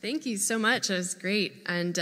Thank you so much. That was great. And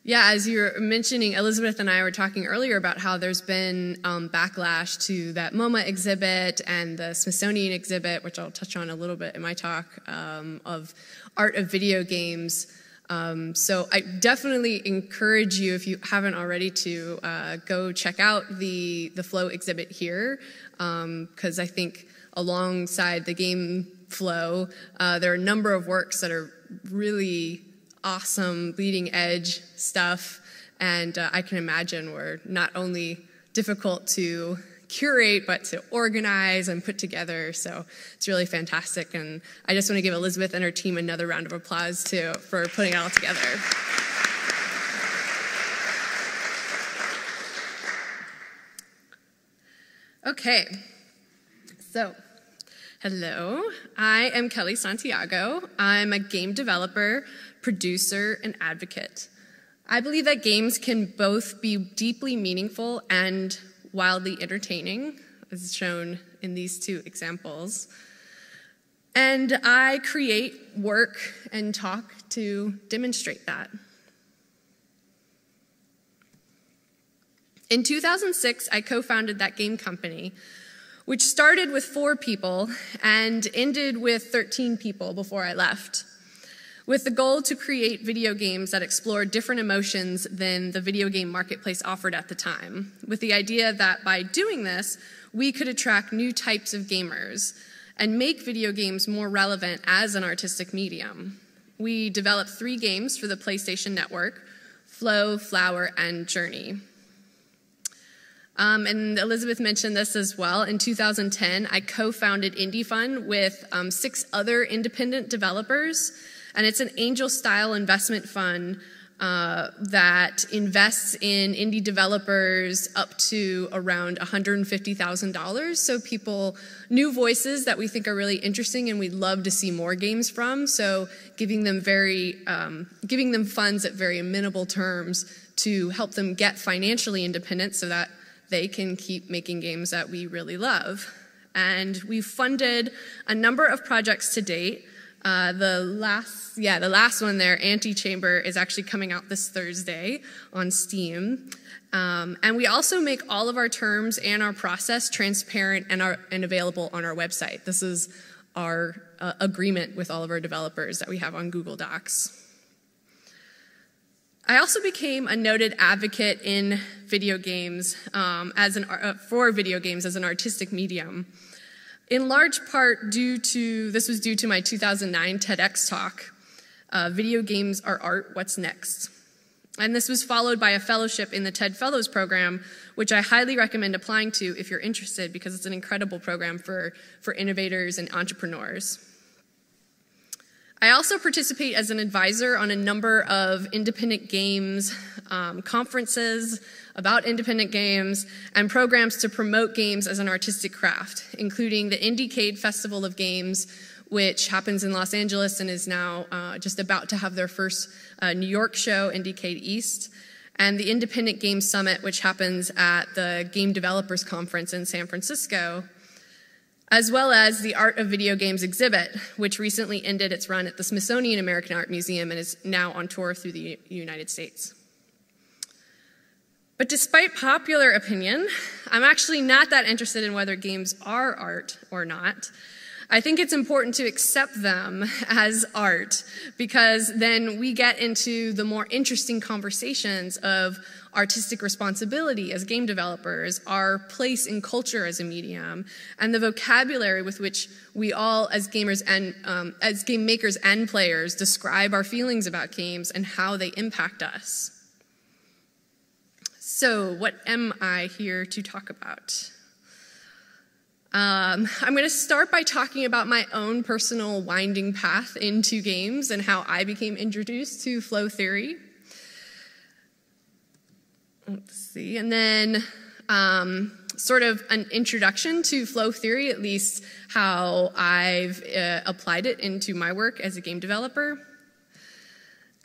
yeah, as you were mentioning, Elizabeth and I were talking earlier about how there's been backlash to that MoMA exhibit and the Smithsonian exhibit, which I'll touch on a little bit in my talk, of art of video games. So I definitely encourage you, if you haven't already, to go check out the Flow exhibit here, because I think alongside the game Flow, there are a number of works that are really awesome, leading edge stuff, and I can imagine were not only difficult to curate, but to organize and put together. So it's really fantastic, and I just want to give Elizabeth and her team another round of applause too for putting it all together. Okay, so hello, I am Kellee Santiago. I'm a game developer, producer, and advocate. I believe that games can both be deeply meaningful and wildly entertaining, as shown in these two examples. And I create, work, and talk to demonstrate that. In 2006, I co-founded That Game Company, which started with 4 people and ended with 13 people before I left, with the goal to create video games that explore different emotions than the video game marketplace offered at the time, with the idea that by doing this, we could attract new types of gamers and make video games more relevant as an artistic medium. We developed 3 games for the PlayStation Network: Flow, Flower, and Journey. And Elizabeth mentioned this as well. In 2010, I co-founded Indie Fund with 6 other independent developers, and it's an angel-style investment fund that invests in indie developers up to around $150,000. So people, new voices that we think are really interesting and we'd love to see more games from. So giving them funds at very amenable terms to help them get financially independent so that they can keep making games that we really love. And we've funded a number of projects to date. The last one there, Antechamber, is actually coming out this Thursday on Steam. And we also make all of our terms and our process transparent and available on our website. This is our agreement with all of our developers that we have on Google Docs. I also became a noted advocate in video games for video games as an artistic medium. In large part this was due to my 2009 TEDx talk, Video Games Are Art, What's Next? And this was followed by a fellowship in the TED Fellows program, which I highly recommend applying to if you're interested, because it's an incredible program for innovators and entrepreneurs. I also participate as an advisor on a number of independent games, conferences about independent games, and programs to promote games as an artistic craft, including the Indiecade Festival of Games, which happens in Los Angeles and is now just about to have their first New York show, Indiecade East, and the Independent Games Summit, which happens at the Game Developers Conference in San Francisco, as well as the Art of Video Games exhibit, which recently ended its run at the Smithsonian American Art Museum and is now on tour through the United States. But despite popular opinion, I'm actually not that interested in whether games are art or not. I think it's important to accept them as art, because then we get into the more interesting conversations of artistic responsibility as game developers, our place in culture as a medium, and the vocabulary with which we all as gamers and as game makers and players describe our feelings about games and how they impact us. So what am I here to talk about? I'm going to start by talking about my own personal winding path into games and how I became introduced to flow theory. Let's see, and then sort of an introduction to flow theory, at least how I've applied it into my work as a game developer.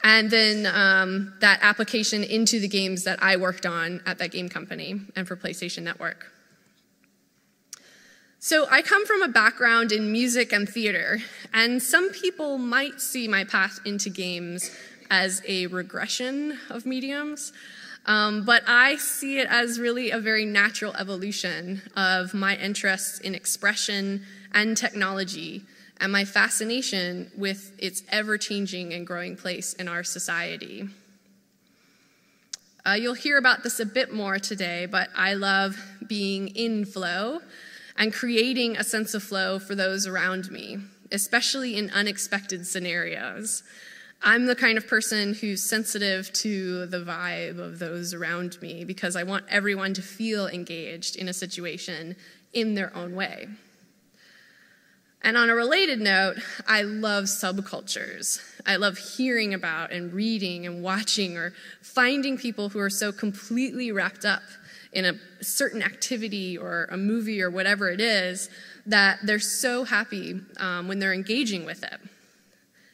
And then that application into the games that I worked on at That Game Company and for PlayStation Network. So I come from a background in music and theater, and some people might see my path into games as a regression of mediums, but I see it as really a very natural evolution of my interests in expression and technology and my fascination with its ever-changing and growing place in our society. You'll hear about this a bit more today, but I love being in flow and creating a sense of flow for those around me, especially in unexpected scenarios. I'm the kind of person who's sensitive to the vibe of those around me because I want everyone to feel engaged in a situation in their own way. And on a related note, I love subcultures. I love hearing about and reading and watching or finding people who are so completely wrapped up in a certain activity or a movie or whatever it is that they're so happy when they're engaging with it.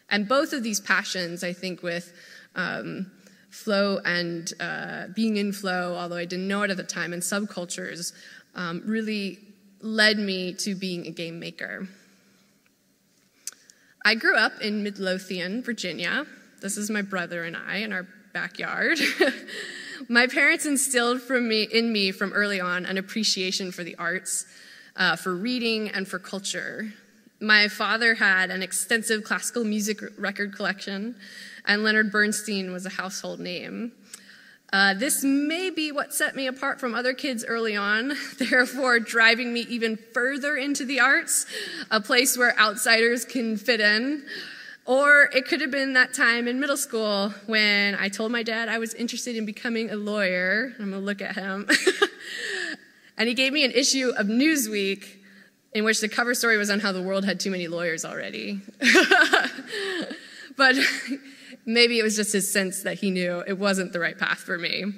And both of these passions, I think, with flow and being in flow, although I didn't know it at the time, and subcultures, really led me to being a game maker. I grew up in Midlothian, Virginia. This is my brother and I in our backyard. My parents instilled in me from early on an appreciation for the arts, for reading, and for culture. My father had an extensive classical music record collection, and Leonard Bernstein was a household name. This may be what set me apart from other kids early on, therefore driving me even further into the arts, a place where outsiders can fit in. Or it could have been that time in middle school when I told my dad I was interested in becoming a lawyer. I'm going to look at him. And he gave me an issue of Newsweek in which the cover story was on how the world had too many lawyers already. But maybe it was just his sense that he knew it wasn't the right path for me.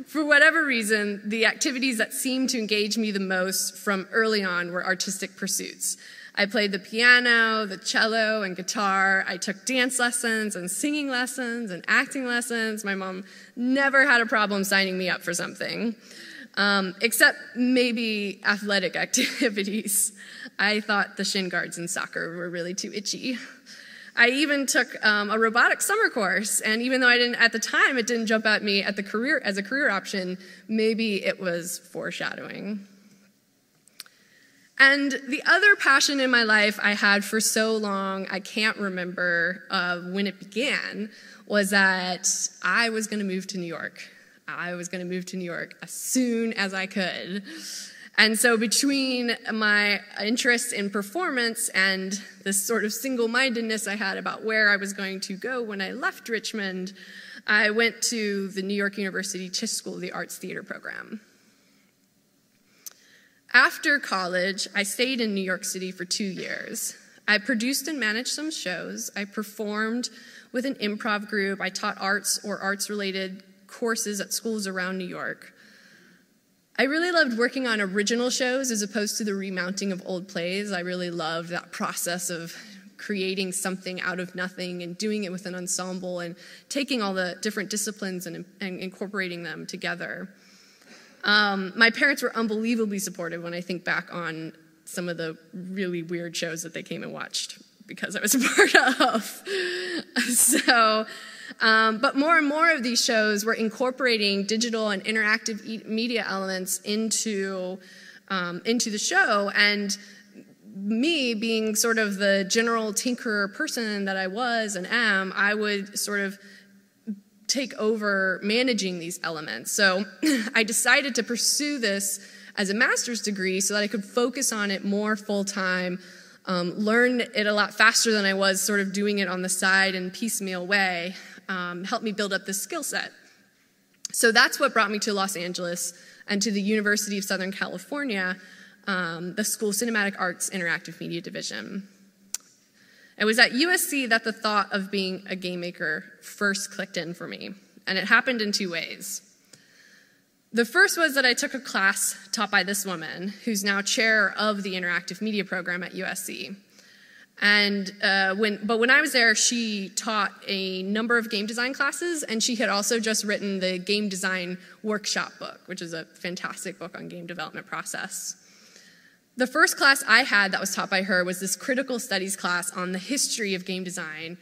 For whatever reason, the activities that seemed to engage me the most from early on were artistic pursuits. I played the piano, the cello, and guitar. I took dance lessons and singing lessons and acting lessons. My mom never had a problem signing me up for something, except maybe athletic activities. I thought the shin guards in soccer were really too itchy. I even took a robotics summer course, and even though at the time it didn't jump at me as a career option, maybe it was foreshadowing. And the other passion in my life I had for so long, I can't remember when it began, was that I was going to move to New York. I was going to move to New York as soon as I could. And so between my interest in performance and this sort of single-mindedness I had about where I was going to go when I left Richmond, I went to the New York University Tisch School of the Arts Theater program. After college, I stayed in New York City for 2 years. I produced and managed some shows. I performed with an improv group. I taught arts or arts-related courses at schools around New York. I really loved working on original shows as opposed to the remounting of old plays. I really loved that process of creating something out of nothing and doing it with an ensemble and taking all the different disciplines and incorporating them together. My parents were unbelievably supportive when I think back on some of the really weird shows that they came and watched because I was a part of. But more and more of these shows were incorporating digital and interactive media elements into the show, and me being sort of the general tinkerer person that I was and am, I would sort of take over managing these elements. So I decided to pursue this as a master's degree so that I could focus on it more full-time, learn it a lot faster than I was sort of doing it on the side in a piecemeal way, helped me build up this skill set. So that's what brought me to Los Angeles and to the University of Southern California, the School of Cinematic Arts Interactive Media Division. It was at USC that the thought of being a game maker first clicked in for me, and it happened in 2 ways. The first was that I took a class taught by this woman, who's now chair of the interactive media program at USC. And when I was there, she taught a number of game design classes, and she had also just written the game design workshop book, which is a fantastic book on game development process. The first class I had that was taught by her was this critical studies class on the history of game design,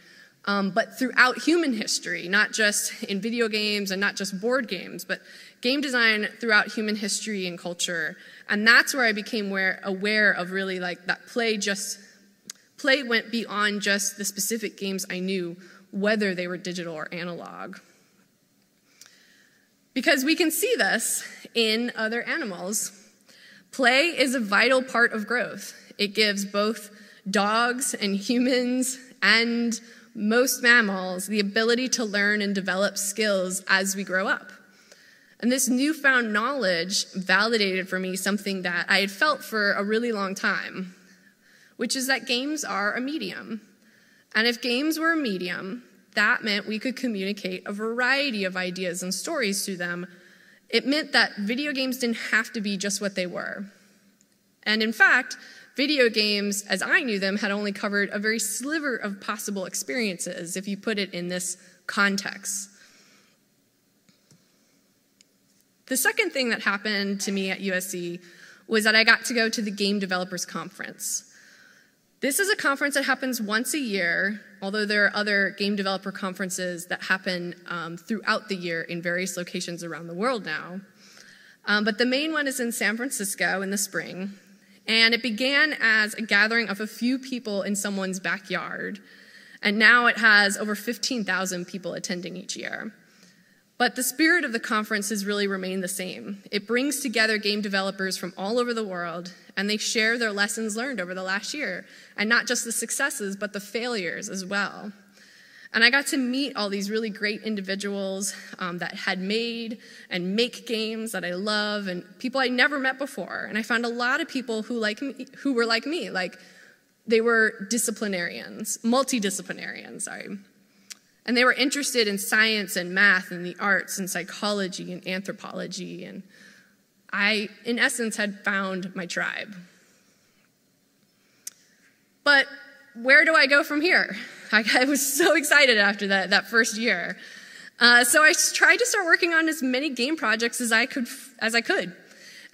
but throughout human history, not just in video games and not just board games, but game design throughout human history and culture. And that's where I became aware of really like that play went beyond just the specific games I knew, whether they were digital or analog. Because we can see this in other animals. Play is a vital part of growth. It gives both dogs and humans and most mammals the ability to learn and develop skills as we grow up. And this newfound knowledge validated for me something that I had felt for a really long time, which is that games are a medium. And if games were a medium, that meant we could communicate a variety of ideas and stories through them. It meant that video games didn't have to be just what they were. And in fact, video games, as I knew them, had only covered a very sliver of possible experiences if you put it in this context. The second thing that happened to me at USC was that I got to go to the Game Developers Conference. This is a conference that happens once a year, although there are other game developer conferences that happen throughout the year in various locations around the world now. But the main one is in San Francisco in the spring, and it began as a gathering of a few people in someone's backyard, and now it has over 15,000 people attending each year. But the spirit of the conference has really remained the same. It brings together game developers from all over the world, and they share their lessons learned over the last year, and not just the successes, but the failures as well. And I got to meet all these really great individuals that had made and make games that I love, and people I never met before. And I found a lot of people who were like me, like they were multidisciplinarians, sorry. And they were interested in science and math and the arts and psychology and anthropology. And I, in essence, had found my tribe. But where do I go from here? I was so excited after that first year. So I tried to start working on as many game projects as I could.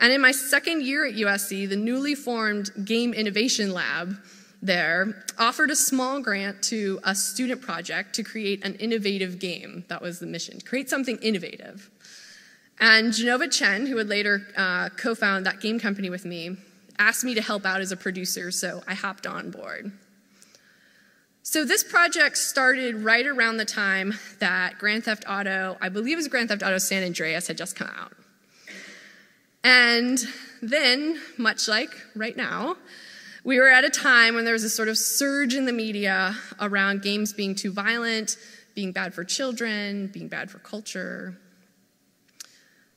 And in my second year at USC, the newly formed Game Innovation Lab there offered a small grant to a student project to create an innovative game. That was the mission, create something innovative. And Genova Chen, who would later co-found that game company with me, asked me to help out as a producer, so I hopped on board. So this project started right around the time that Grand Theft Auto, I believe it was Grand Theft Auto San Andreas, had just come out. And then, much like right now, we were at a time when there was a sort of surge in the media around games being too violent, being bad for children, being bad for culture.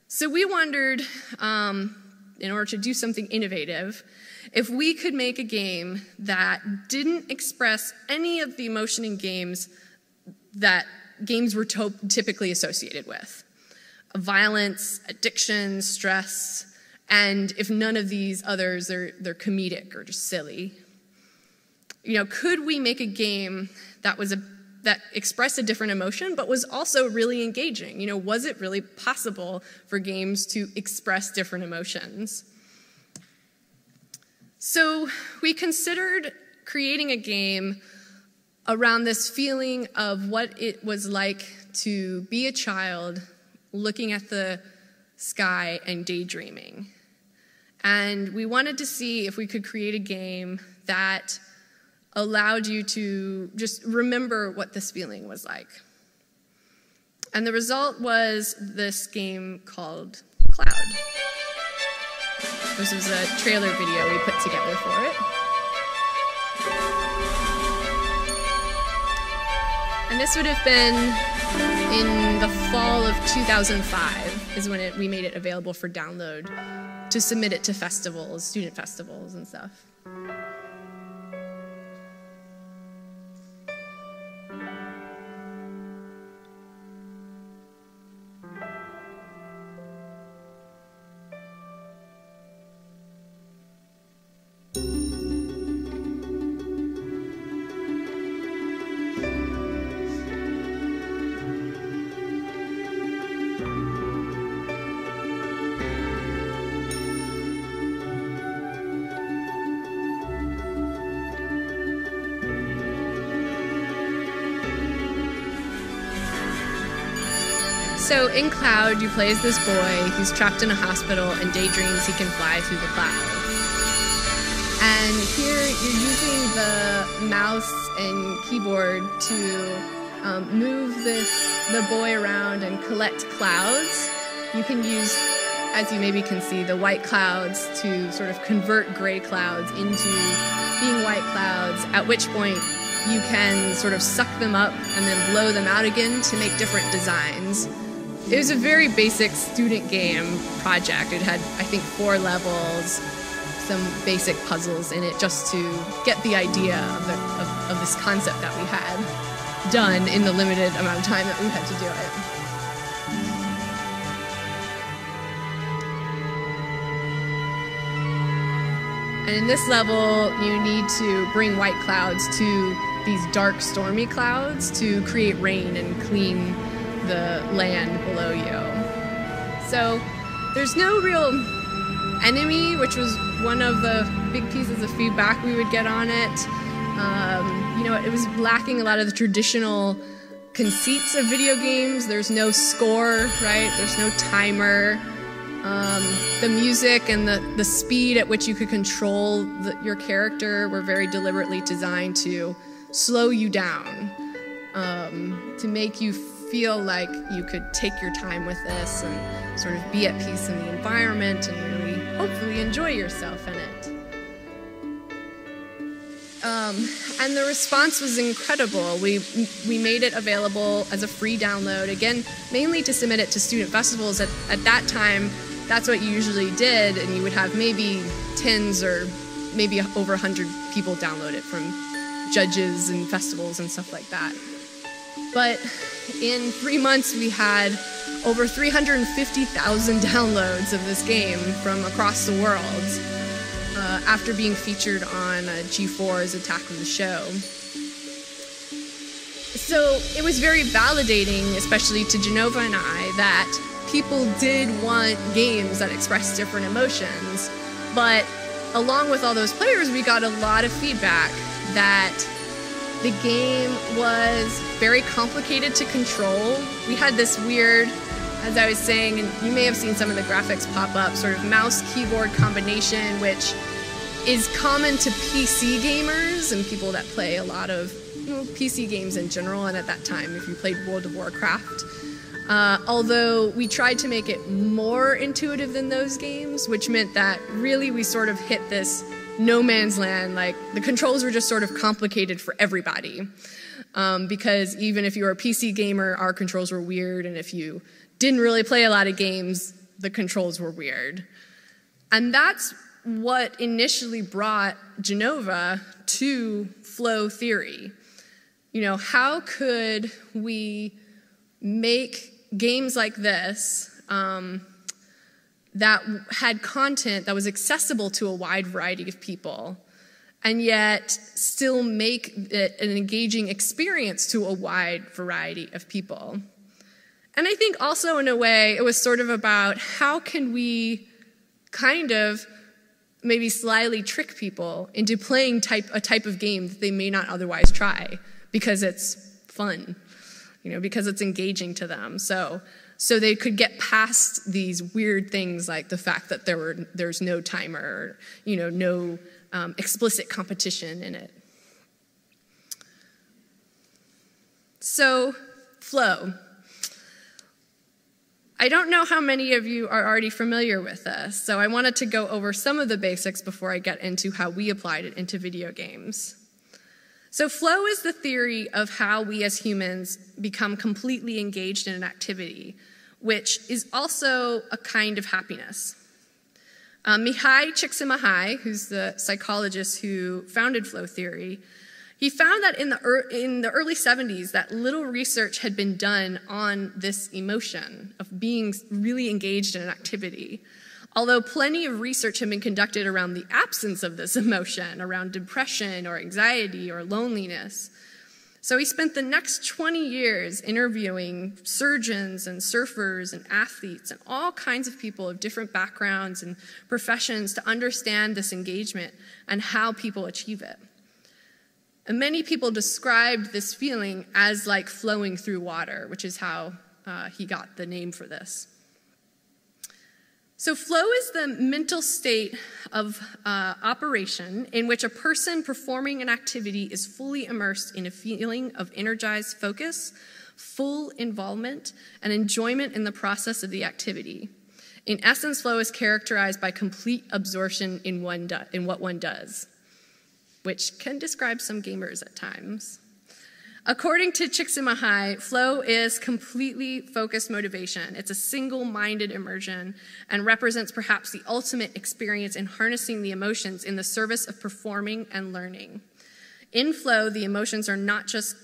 So we wondered, in order to do something innovative, if we could make a game that didn't express any of the emotion in games that games were typically associated with. Violence, addiction, stress, and if none of these others, they're comedic or just silly. Could we make a game that expressed a different emotion, but was also really engaging? Was it really possible for games to express different emotions? So we considered creating a game around this feeling of what it was like to be a child looking at the sky and daydreaming. And we wanted to see if we could create a game that allowed you to just remember what this feeling was like. And the result was this game called Cloud. This was a trailer video we put together for it. And this would have been in the fall of 2005 is when we made it available for download to submit it to festivals, student festivals and stuff. So in Cloud, you play as this boy who's trapped in a hospital and daydreams he can fly through the clouds. And here you're using the mouse and keyboard to move the boy around and collect clouds. You can use, as you maybe can see, the white clouds to sort of convert gray clouds into being white clouds, at which point you can sort of suck them up and then blow them out again to make different designs. It was a very basic student game project. It had, I think, 4 levels, some basic puzzles in it, just to get the idea of this concept that we had done in the limited amount of time that we had to do it. And in this level, you need to bring white clouds to these dark, stormy clouds to create rain and clean the land below you. So there's no real enemy, which was one of the big pieces of feedback we would get on it. It was lacking a lot of the traditional conceits of video games. There's no score, right? There's no timer. The music and the speed at which you could control your character were very deliberately designed to slow you down, to make you feel like you could take your time with this and sort of be at peace in the environment and really, hopefully, enjoy yourself in it. And the response was incredible. We made it available as a free download, again, mainly to submit it to student festivals. At that time, that's what you usually did, and you would have maybe tens or maybe over 100 people download it from judges and festivals and stuff like that. But in 3 months, we had over 350,000 downloads of this game from across the world after being featured on G4's Attack of the Show. So it was very validating, especially to Genova and I, that people did want games that expressed different emotions. But along with all those players, we got a lot of feedback that the game was very complicated to control. We had this weird, as I was saying, and you may have seen some of the graphics pop up, sort of mouse-keyboard combination, which is common to PC gamers and people that play a lot of PC games in general, and at that time, if you played World of Warcraft. Although we tried to make it more intuitive than those games, which meant that really we sort of hit this no man's land. Like, the controls were just sort of complicated for everybody. Because even if you were a PC gamer, our controls were weird, and if you didn't really play a lot of games, the controls were weird. And that's what initially brought Genova to flow theory. How could we make games like this that had content that was accessible to a wide variety of people, and yet still make it an engaging experience to a wide variety of people? And I think also, in a way, it was sort of about how can we kind of maybe slyly trick people into playing a type of game that they may not otherwise try because it's fun, because it's engaging to them. So they could get past these weird things like the fact that there's no timer, or, no explicit competition in it. So, flow. I don't know how many of you are already familiar with this, so I wanted to go over some of the basics before I get into how we applied it into video games. So flow is the theory of how we as humans become completely engaged in an activity, which is also a kind of happiness. Mihai Csikszentmihalyi, who's the psychologist who founded flow theory, he found that in the early 70s that little research had been done on this emotion of being really engaged in an activity, although plenty of research had been conducted around the absence of this emotion, around depression or anxiety or loneliness. So he spent the next 20 years interviewing surgeons and surfers and athletes and all kinds of people of different backgrounds and professions to understand this engagement and how people achieve it. And many people described this feeling as like flowing through water, which is how he got the name for this. So flow is the mental state of operation in which a person performing an activity is fully immersed in a feeling of energized focus, full involvement, and enjoyment in the process of the activity. In essence, flow is characterized by complete absorption in what one does, which can describe some gamers at times. According to Csikszentmihalyi, flow is completely focused motivation. It's a single-minded immersion and represents perhaps the ultimate experience in harnessing the emotions in the service of performing and learning. In flow, the emotions are not just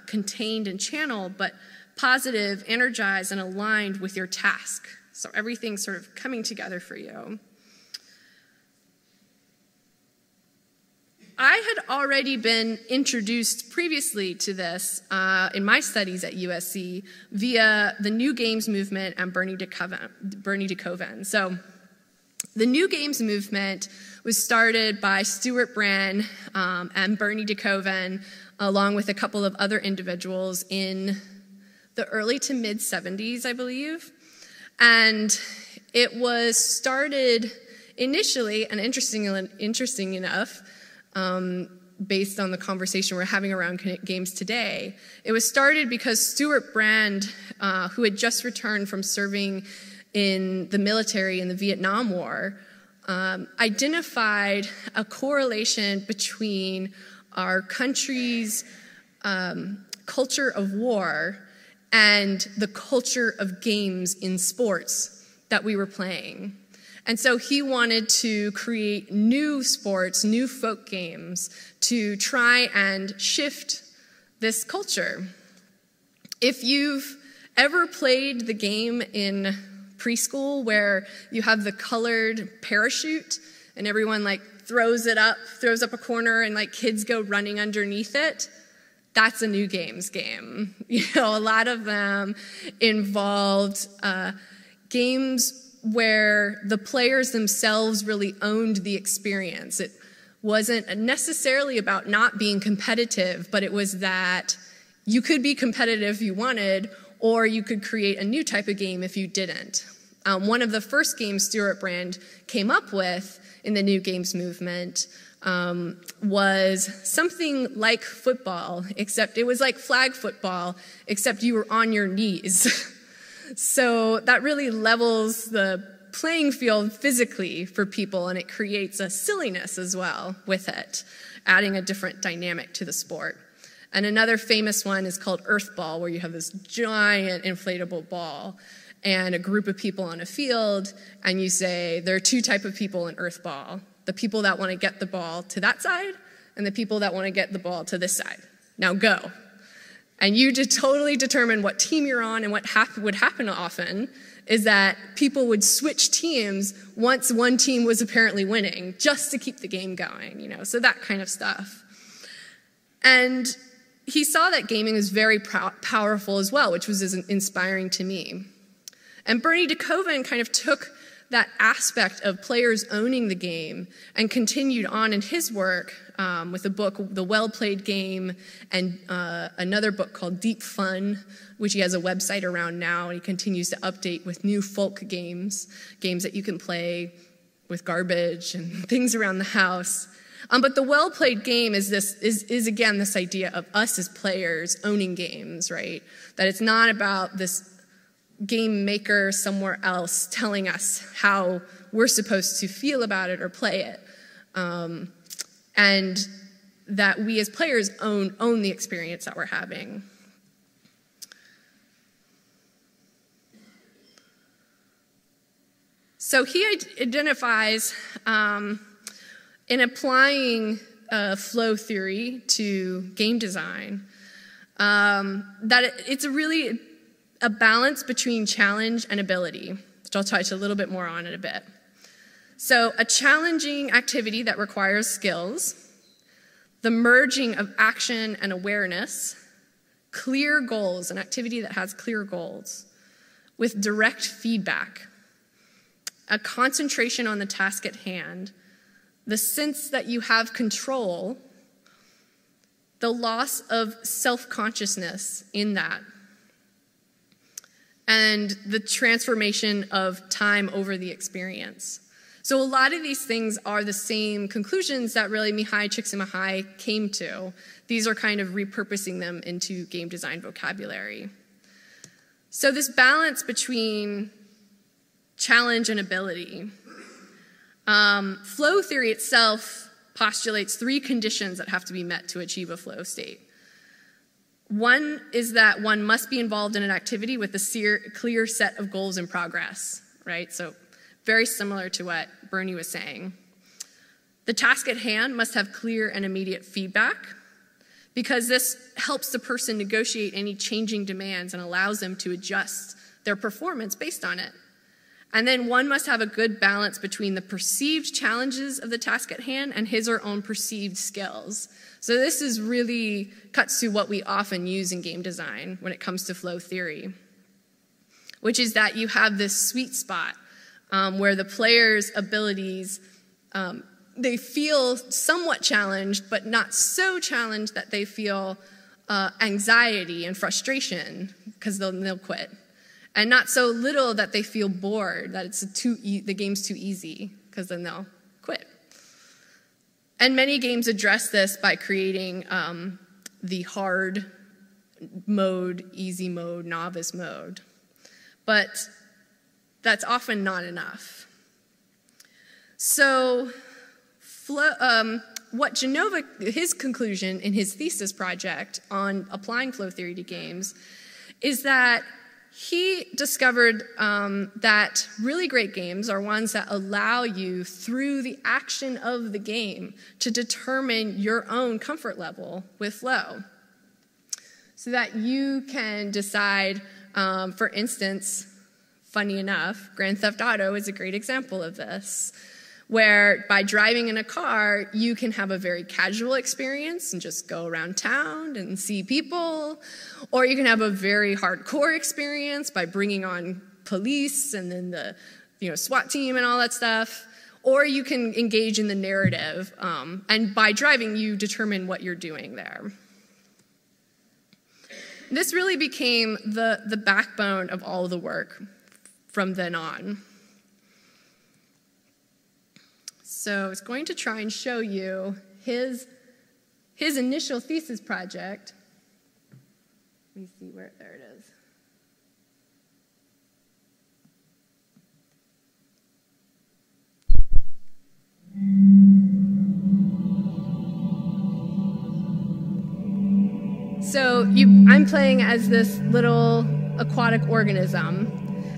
contained and channeled, but positive, energized, and aligned with your task. So everything's sort of coming together for you. I had already been introduced previously to this in my studies at USC via the New Games movement and Bernie de Koven. So the New Games movement was started by Stuart Brand and Bernie de Koven, along with a couple of other individuals in the early to mid-70s, I believe. And it was started initially, and interesting enough, based on the conversation we're having around games today. It was started because Stuart Brand, who had just returned from serving in the military in the Vietnam War, identified a correlation between our country's culture of war and the culture of games in sports that we were playing. And so he wanted to create new sports, new folk games, to try and shift this culture. If you've ever played the game in preschool where you have the colored parachute and everyone throws up a corner and kids go running underneath it, that's a New Games game. A lot of them involved games where the players themselves really owned the experience. It wasn't necessarily about not being competitive, but it was that you could be competitive if you wanted, or you could create a new type of game if you didn't. One of the first games Stuart Brand came up with in the New Games movement was something like football, except it was like flag football, except you were on your knees. So that really levels the playing field physically for people, and it creates a silliness as well with it, adding a different dynamic to the sport. And another famous one is called earthball, where you have this giant inflatable ball and a group of people on a field, and you say there are two types of people in earthball: the people that want to get the ball to that side and the people that want to get the ball to this side. Now go. And you totally determine what team you're on, and what would happen often is that people would switch teams once one team was apparently winning, just to keep the game going, so that kind of stuff. And he saw that gaming was very powerful as well, which was inspiring to me. And Bernie de Koven kind of took that aspect of players owning the game and continued on in his work with a book, The Well-Played Game, and another book called Deep Fun, which he has a website around now, and he continues to update with new folk games that you can play with garbage and things around the house. But the well-played game is again this idea of us as players owning games, right? That it's not about this game maker somewhere else telling us how we're supposed to feel about it or play it. And that we as players own the experience that we're having. So he identifies in applying flow theory to game design that it's really a balance between challenge and ability, which I'll touch a little bit more on in a bit. So a challenging activity that requires skills, the merging of action and awareness, clear goals, an activity that has clear goals, with direct feedback, a concentration on the task at hand, the sense that you have control, the loss of self-consciousness in that, and the transformation of time over the experience. So a lot of these things are the same conclusions that really Mihai Csikszentmihalyi came to. These are kind of repurposing them into game design vocabulary. So this balance between challenge and ability. Flow theory itself postulates 3 conditions that have to be met to achieve a flow state. One is that one must be involved in an activity with a clear set of goals in progress, right? So very similar to what Bernie was saying. The task at hand must have clear and immediate feedback, because this helps the person negotiate any changing demands and allows them to adjust their performance based on it. And then one must have a good balance between the perceived challenges of the task at hand and his or her own perceived skills. So this is really cuts to what we often use in game design when it comes to flow theory, which is that you have this sweet spot where the player's abilities, they feel somewhat challenged, but not so challenged that they feel anxiety and frustration, because they'll quit. And not so little that they feel bored, that the game's too easy, because then they'll quit. And many games address this by creating the hard mode, easy mode, novice mode. But that's often not enough. So what Genova, his conclusion in his thesis project on applying flow theory to games, is that he discovered that really great games are ones that allow you, through the action of the game, to determine your own comfort level with flow. So that you can decide, for instance, funny enough, Grand Theft Auto is a great example of this, where by driving in a car, you can have a very casual experience and just go around town and see people, or you can have a very hardcore experience by bringing on police and then the SWAT team and all that stuff, or you can engage in the narrative, and by driving, you determine what you're doing there. This really became the backbone of all the work from then on. So I was going to try and show you his initial thesis project. Let me see there it is. So I'm playing as this little aquatic organism,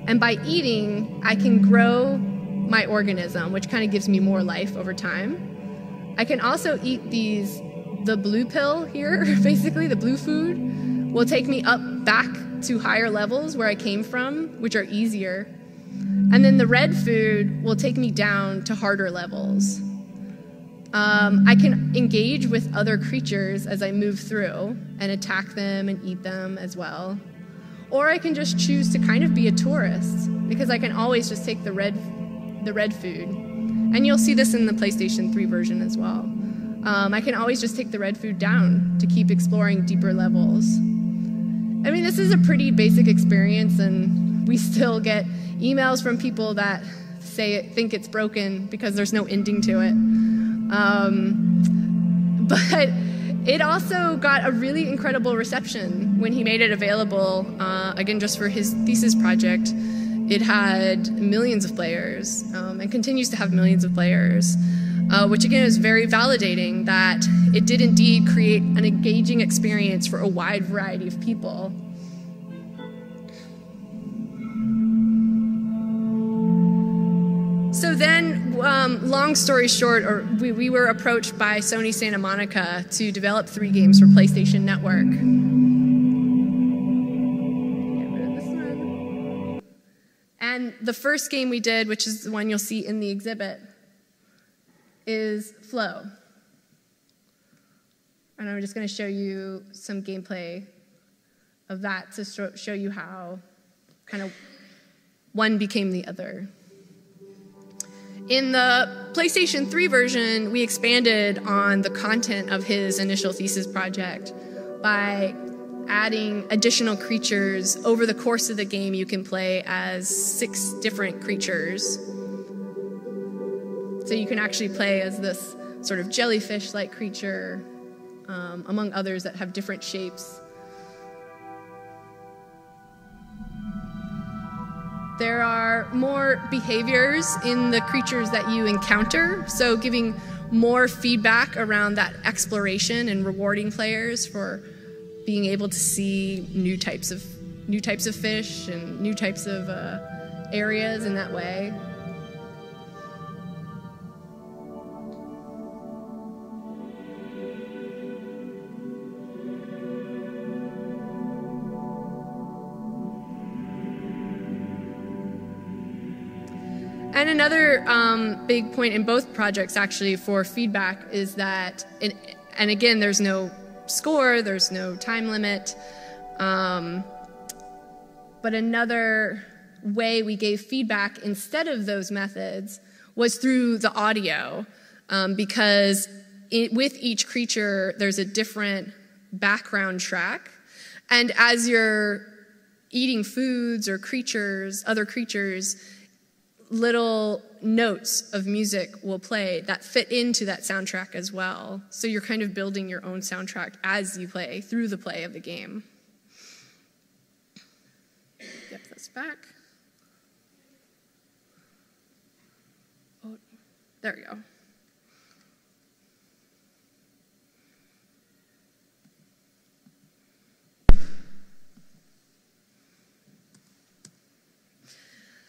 and by eating, I can grow my organism, which kind of gives me more life over time. I can also eat the blue pill here, basically, the blue food, will take me up back to higher levels where I came from, which are easier. And then the red food will take me down to harder levels. I can engage with other creatures as I move through and attack them and eat them as well. Or I can just choose to kind of be a tourist, because I can always just take the red food. And you'll see this in the PlayStation 3 version as well. I can always just take the red food down to keep exploring deeper levels. I mean, this is a pretty basic experience, and we still get emails from people that think it's broken because there's no ending to it. But it also got a really incredible reception when he made it available, again, just for his thesis project. It had millions of players, and continues to have millions of players, which again is very validating that it did indeed create an engaging experience for a wide variety of people. So then, long story short, we were approached by Sony Santa Monica to develop 3 games for PlayStation Network. And the first game we did, which is the one you'll see in the exhibit, is Flow. And I'm just going to show you some gameplay of that to show you how kind of one became the other. In the PlayStation 3 version, we expanded on the content of his initial thesis project by adding additional creatures. Over the course of the game, you can play as 6 different creatures. So you can actually play as this sort of jellyfish-like creature, among others that have different shapes. There are more behaviors in the creatures that you encounter, so giving more feedback around that exploration and rewarding players for being able to see new types of fish and new types of areas in that way. And another big point in both projects, actually, for feedback is that, and again, there's no score, there's no time limit, but another way we gave feedback instead of those methods was through the audio, because with each creature, there's a different background track, and as you're eating foods or other creatures, little notes of music will play that fit into that soundtrack as well. So you're kind of building your own soundtrack as you play, through the play of the game. Get this back. Oh, there we go.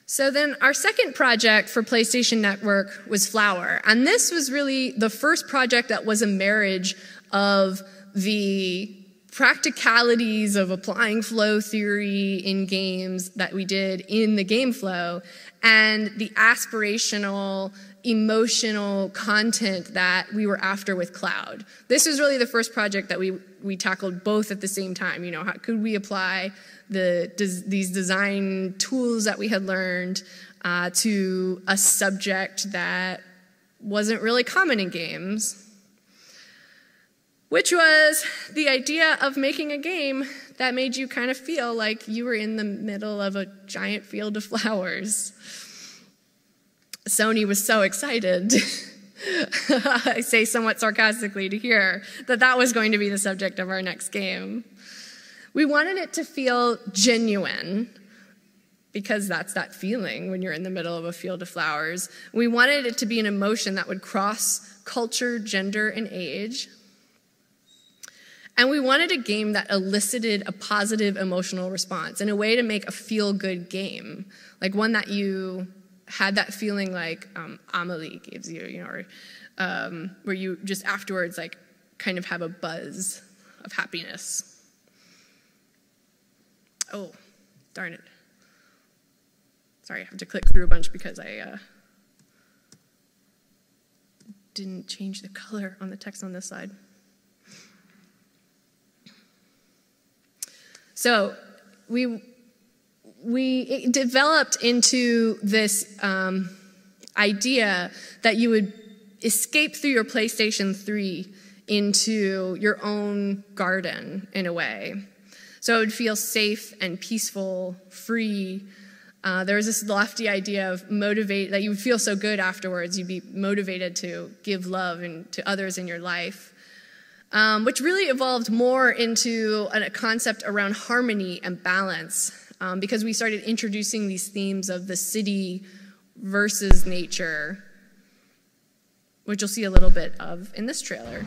So then our second project for PlayStation Network was Flower. And this was really the first project that was a marriage of the practicalities of applying flow theory in games that we did in the game flow and the aspirational, emotional content that we were after with Cloud. This was really the first project that we tackled both at the same time. You know, how could we apply these design tools that we had learned to a subject that wasn't really common in games, which was the idea of making a game that made you kind of feel like you were in the middle of a giant field of flowers. Sony was so excited, I say somewhat sarcastically, to hear that that was going to be the subject of our next game. We wanted it to feel genuine, because that's that feeling when you're in the middle of a field of flowers. We wanted it to be an emotion that would cross culture, gender, and age. And we wanted a game that elicited a positive emotional response in a way to make a feel-good game, like one that you had that feeling like Amelie gives you, you know, or where you just afterwards like kind of have a buzz of happiness. Oh, darn it. Sorry, I have to click through a bunch because I didn't change the color on the text on this side. So it developed into this idea that you would escape through your PlayStation 3 into your own garden in a way. So it would feel safe and peaceful, free. There was this lofty idea of that you would feel so good afterwards, you'd be motivated to give love to others in your life, which really evolved more into a concept around harmony and balance, because we started introducing these themes of the city versus nature, which you'll see a little bit of in this trailer.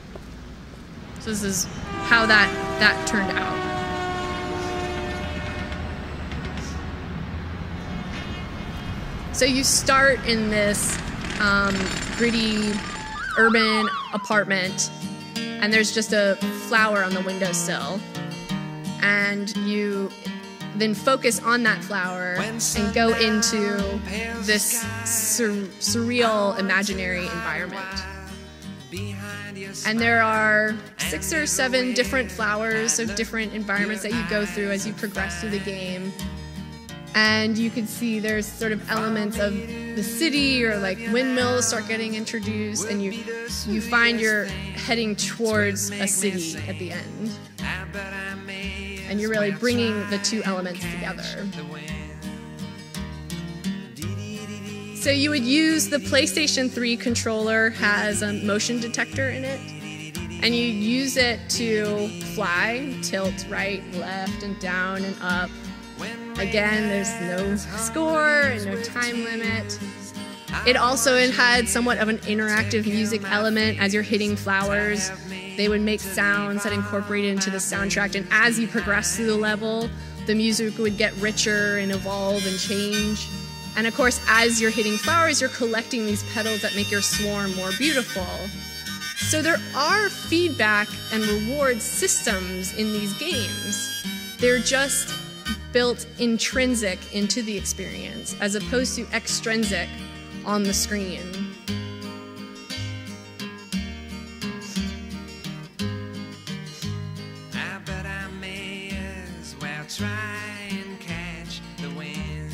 So this is how that turned out. So you start in this gritty urban apartment, and there's just a flower on the windowsill. And you then focus on that flower and go into this surreal imaginary environment. And there are 6 or 7 different flowers of different environments that you go through as you progress through the game. And you can see there's sort of elements of the city, or like windmills start getting introduced, and you find you're heading towards a city at the end. and you're really bringing the two elements together. So you would use the PlayStation 3 controller, has a motion detector in it, and you use it to fly, tilt right, left, and down and up. Again, there's no score and no time limit. It also had somewhat of an interactive music element. As you're hitting flowers, they would make sounds that incorporated into the soundtrack, and as you progress through the level, the music would get richer and evolve and change. And of course, as you're hitting flowers, you're collecting these petals that make your swarm more beautiful. So there are feedback and reward systems in these games. They're just built intrinsic into the experience as opposed to extrinsic on the screen. I bet I may as well try and catch the wind.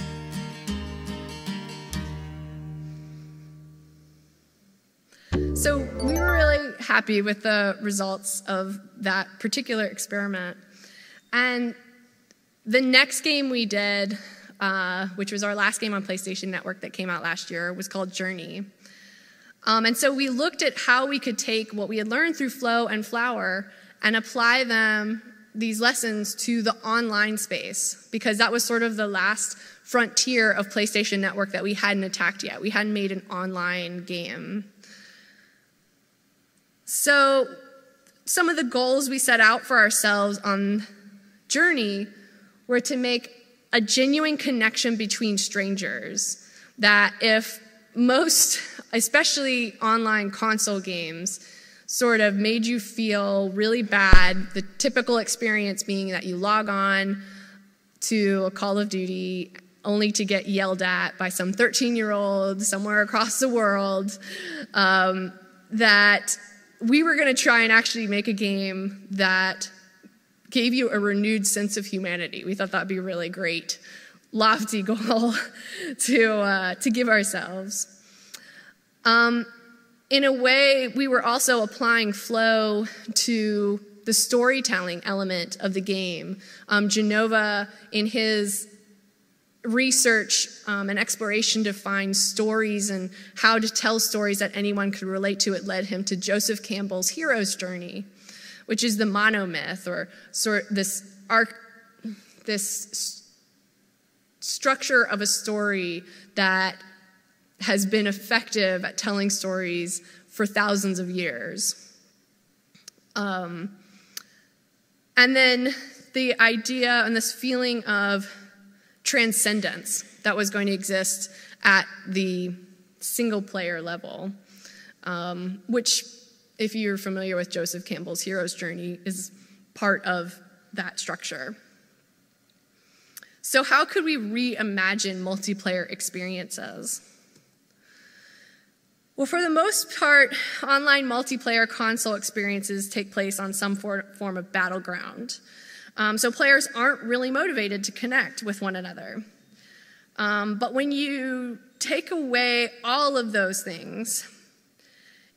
So we were really happy with the results of that particular experiment. And the next game we did, which was our last game on PlayStation Network that came out last year, was called Journey. And so we looked at how we could take what we had learned through Flow and Flower and apply these lessons to the online space, because that was sort of the last frontier of PlayStation Network that we hadn't attacked yet. We hadn't made an online game. So some of the goals we set out for ourselves on Journey were to make a genuine connection between strangers, that if most, especially online console games, sort of made you feel really bad, the typical experience being that you log on to a Call of Duty only to get yelled at by some 13-year-old somewhere across the world, that we were going to try and actually make a game that gave you a renewed sense of humanity. We thought that would be a really great, lofty goal to give ourselves. In a way, we were also applying Flow to the storytelling element of the game. Genova, in his research and exploration to find stories and how to tell stories that anyone could relate to, it led him to Joseph Campbell's hero's journey, which is the monomyth, or this structure of a story that has been effective at telling stories for thousands of years. And then the idea and this feeling of transcendence that was going to exist at the single-player level, which, if you're familiar with Joseph Campbell's hero's journey, is part of that structure. So how could we reimagine multiplayer experiences? Well, for the most part, online multiplayer console experiences take place on some form of battleground. So players aren't really motivated to connect with one another. But when you take away all of those things,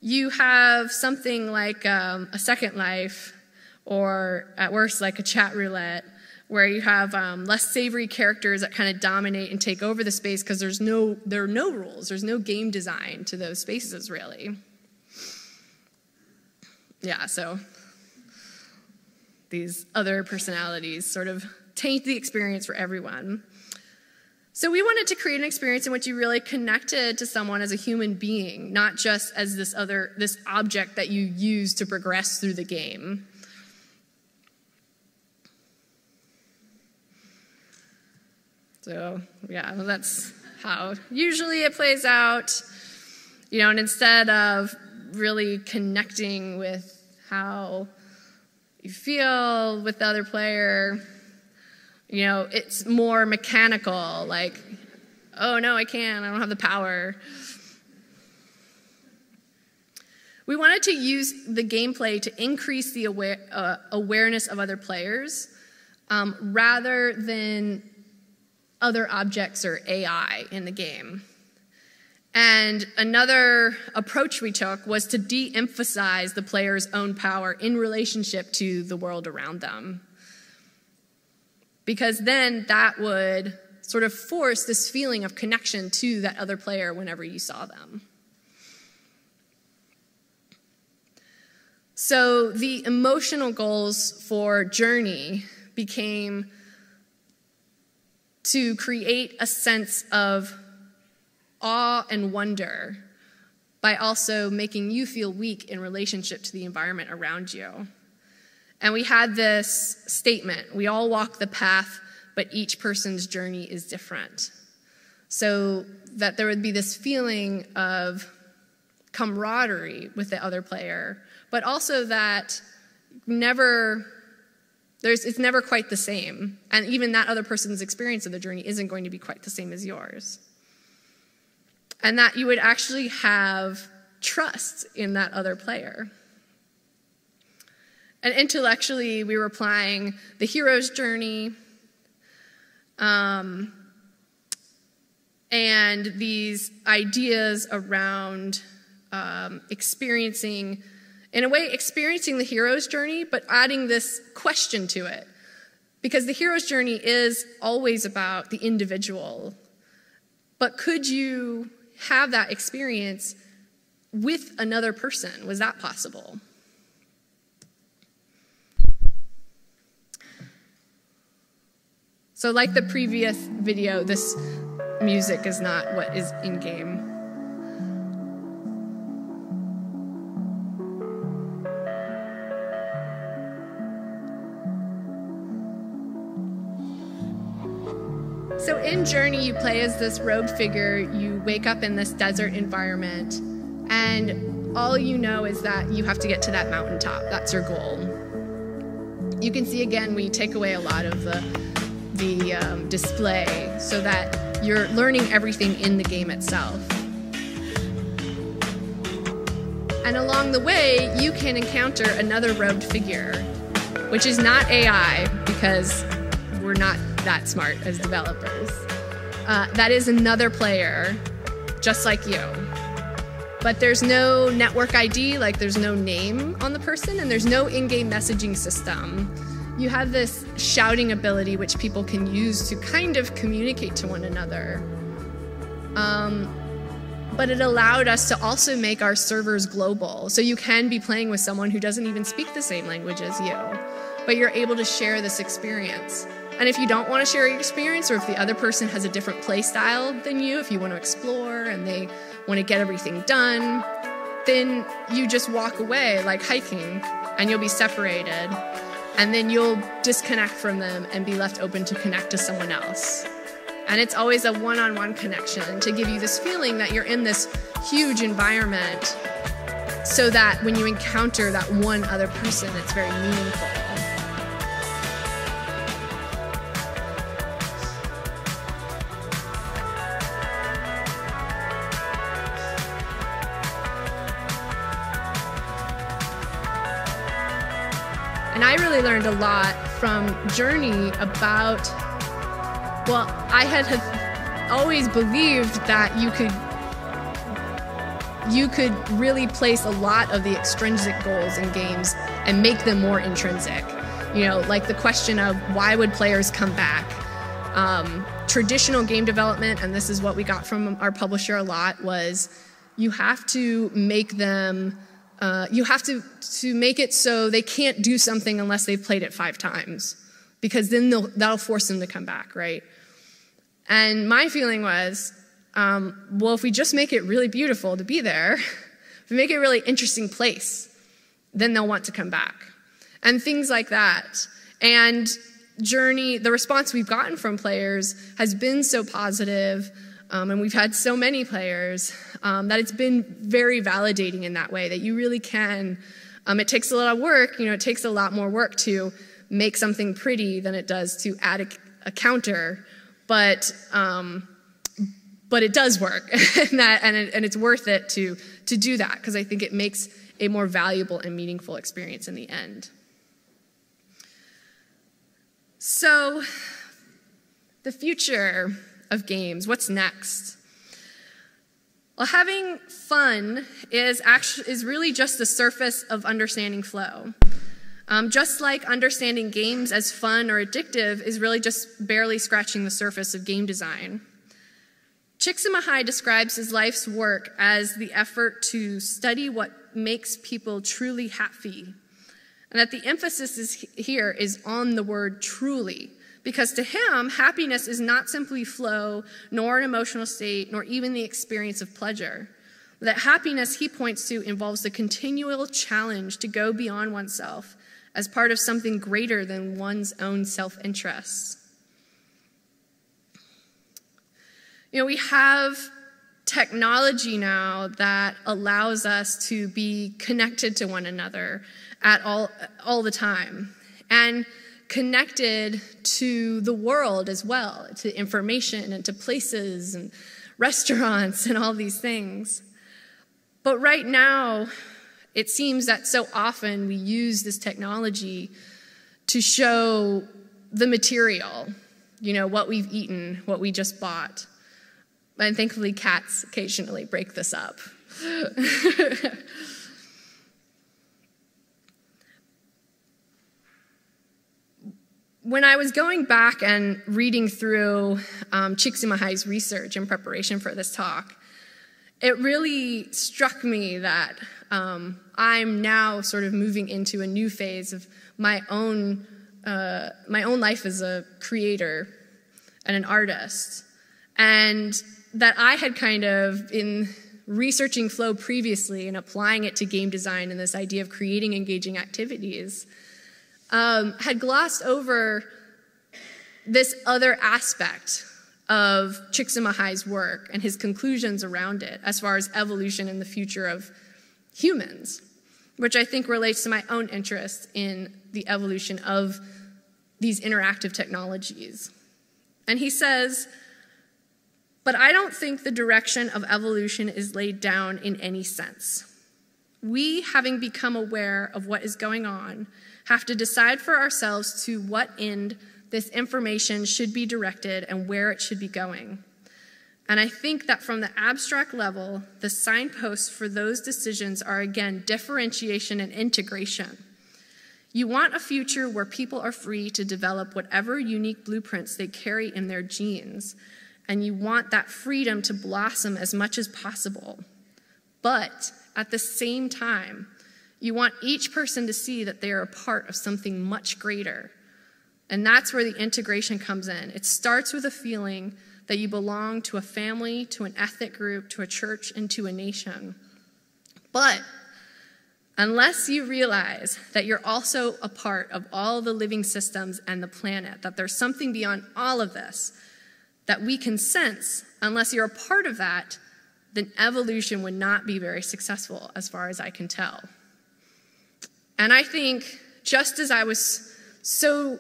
you have something like a Second Life, or at worst, like a chat roulette, where you have less savory characters that kind of dominate and take over the space because there are no rules. There's no game design to those spaces, really. Yeah, so these other personalities sort of taint the experience for everyone. So we wanted to create an experience in which you really connected to someone as a human being, not just as this object that you use to progress through the game. So, yeah, well, that's how usually it plays out. And instead of really connecting with how you feel with the other player, it's more mechanical, like, oh, no, I don't have the power. We wanted to use the gameplay to increase the awareness of other players rather than other objects or AI in the game. And another approach we took was to de-emphasize the player's own power in relationship to the world around them. because then that would sort of force this feeling of connection to that other player whenever you saw them. So the emotional goals for Journey became to create a sense of awe and wonder by also making you feel weak in relationship to the environment around you. And we had this statement: we all walk the path, but each person's journey is different. So that there would be this feeling of camaraderie with the other player, but also that it's never quite the same. And even that other person's experience of the journey isn't going to be quite the same as yours. And that you would actually have trust in that other player. And intellectually, we were applying the hero's journey, and these ideas around experiencing the hero's journey, but adding this question to it. Because the hero's journey is always about the individual. But could you have that experience with another person? Was that possible? So like the previous video, this music is not what is in-game. So in Journey, you play as this rogue figure. You wake up in this desert environment, and all you know is that you have to get to that mountaintop. That's your goal. You can see, again, we take away a lot of the display so that you're learning everything in the game itself. And along the way, you can encounter another robed figure, which is not AI, because we're not that smart as developers. That is another player, just like you. But there's no network ID, like there's no name on the person, and there's no in-game messaging system. You have this shouting ability which people can use to kind of communicate to one another. But it allowed us to also make our servers global. So you can be playing with someone who doesn't even speak the same language as you, but you're able to share this experience. And if you don't want to share your experience, or if the other person has a different play style than you, if you want to explore and they want to get everything done, then you just walk away like hiking, and you'll be separated. And then you'll disconnect from them and be left open to connect to someone else. And it's always a one-on-one connection to give you this feeling that you're in this huge environment, so that when you encounter that one other person, it's very meaningful. And I really learned a lot from Journey about, well, I had always believed that you could really place a lot of the extrinsic goals in games and make them more intrinsic. You know, like the question of why would players come back? Traditional game development, and this is what we got from our publisher a lot, was you have to make them you have to make it so they can't do something unless they've played it 5 times, because then that'll force them to come back, right? And my feeling was, well, if we just make it really beautiful to be there, if we make it a really interesting place, then they'll want to come back. And things like that. And Journey, the response we've gotten from players has been so positive, and we've had so many players, that it's been very validating in that way, that you really can. It takes a lot of work. It takes a lot more work to make something pretty than it does to add a counter, but it does work, and it's worth it to do that, because I think it makes a more valuable and meaningful experience in the end. So, the future of games, what's next? Well, having fun is really just the surface of understanding flow. Just like understanding games as fun or addictive is really just barely scratching the surface of game design. Csikszentmihalyi describes his life's work as the effort to study what makes people truly happy. And that the emphasis here is on the word truly, because to him, happiness is not simply flow, nor an emotional state, nor even the experience of pleasure. That happiness, he points to, involves the continual challenge to go beyond oneself as part of something greater than one's own self-interests. We have technology now that allows us to be connected to one another at all the time, and connected to the world as well, to information and to places and restaurants and all these things. But right now, it seems that so often we use this technology to show the material, what we've eaten, what we just bought. And thankfully, cats occasionally break this up. When I was going back and reading through Csikszentmihalyi's research in preparation for this talk, it really struck me that I'm now sort of moving into a new phase of my own life as a creator and an artist, and that I had kind of, in researching flow previously and applying it to game design and this idea of creating engaging activities, had glossed over this other aspect of Csikszentmihalyi's work and his conclusions around it as far as evolution and the future of humans, which I think relates to my own interest in the evolution of these interactive technologies. And he says, "But I don't think the direction of evolution is laid down in any sense. We, having become aware of what is going on, have to decide for ourselves to what end this information should be directed and where it should be going. And I think that from the abstract level, the signposts for those decisions are, again, differentiation and integration. You want a future where people are free to develop whatever unique blueprints they carry in their genes, and you want that freedom to blossom as much as possible. But at the same time, you want each person to see that they are a part of something much greater. And that's where the integration comes in. It starts with a feeling that you belong to a family, to an ethnic group, to a church, and to a nation. But unless you realize that you're also a part of all the living systems and the planet, that there's something beyond all of this that we can sense, unless you're a part of that, then evolution would not be very successful as far as I can tell." And I think just as I was so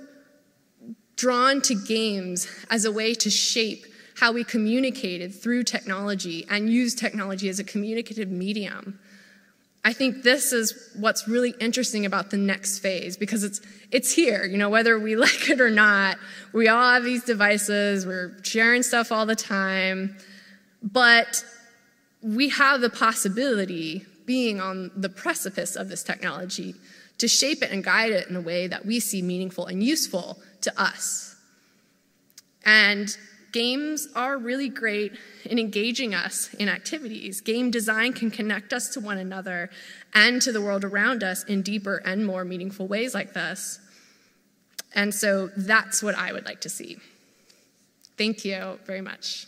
drawn to games as a way to shape how we communicated through technology and used technology as a communicative medium, I think this is what's really interesting about the next phase, because it's here, whether we like it or not. We all have these devices, we're sharing stuff all the time, but we have the possibility, being on the precipice of this technology, to shape it and guide it in a way that we see meaningful and useful to us. And games are really great in engaging us in activities. Game design can connect us to one another and to the world around us in deeper and more meaningful ways like this. And so that's what I would like to see. Thank you very much.